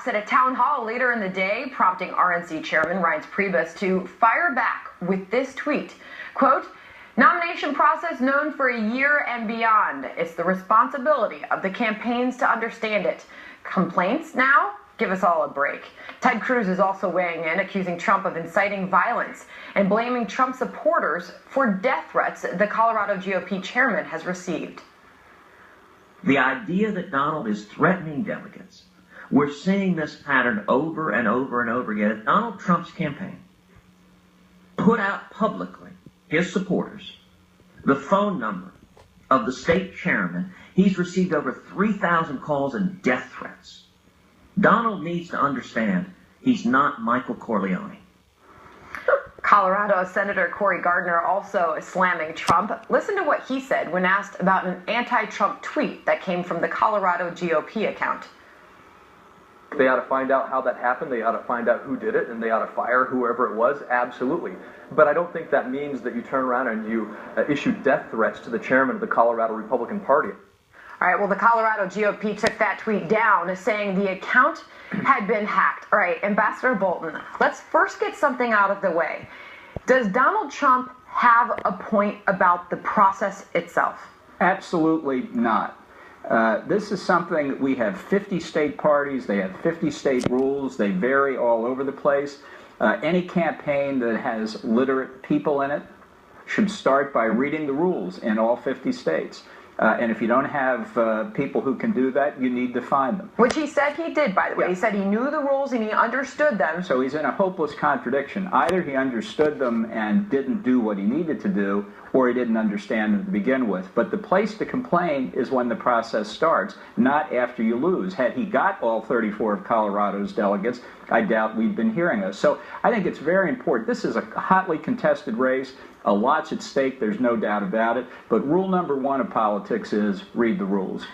At a town hall later in the day, prompting RNC Chairman Reince Priebus to fire back with this tweet. Quote, "Nomination process known for a year and beyond. It's the responsibility of the campaigns to understand it. Complaints now? Give us all a break." Ted Cruz is also weighing in, accusing Trump of inciting violence and blaming Trump supporters for death threats the Colorado GOP chairman has received. The idea that Donald is threatening delegates, we're seeing this pattern over and over and over again. Donald Trump's campaign put out publicly his supporters the phone number of the state chairman. He's received over 3,000 calls and death threats. Donald needs to understand he's not Michael Corleone. Colorado Senator Cory Gardner also slamming Trump. Listen to what he said when asked about an anti-Trump tweet that came from the Colorado GOP account. They ought to find out how that happened. They ought to find out who did it, and they ought to fire whoever it was. Absolutely. But I don't think that means that you turn around and you issue death threats to the chairman of the Colorado Republican Party. All right, well, the Colorado GOP took that tweet down, saying the account had been hacked. All right, Ambassador Bolton, let's first get something out of the way. Does Donald Trump have a point about the process itself? Absolutely not. This is something, we have 50 state parties, they have 50 state rules, they vary all over the place. Any campaign that has literate people in it should start by reading the rules in all 50 states. And if you don't have people who can do that, you need to find them. Which he said he did, by the way. Yeah. He said he knew the rules and he understood them. So he's in a hopeless contradiction. Either he understood them and didn't do what he needed to do, or he didn't understand them to begin with. But the place to complain is when the process starts, not after you lose. Had he got all 34 of Colorado's delegates, I doubt we'd been hearing this. So I think it's very important. This is a hotly contested race. A lot's at stake, there's no doubt about it. But rule number one of politics is read the rules.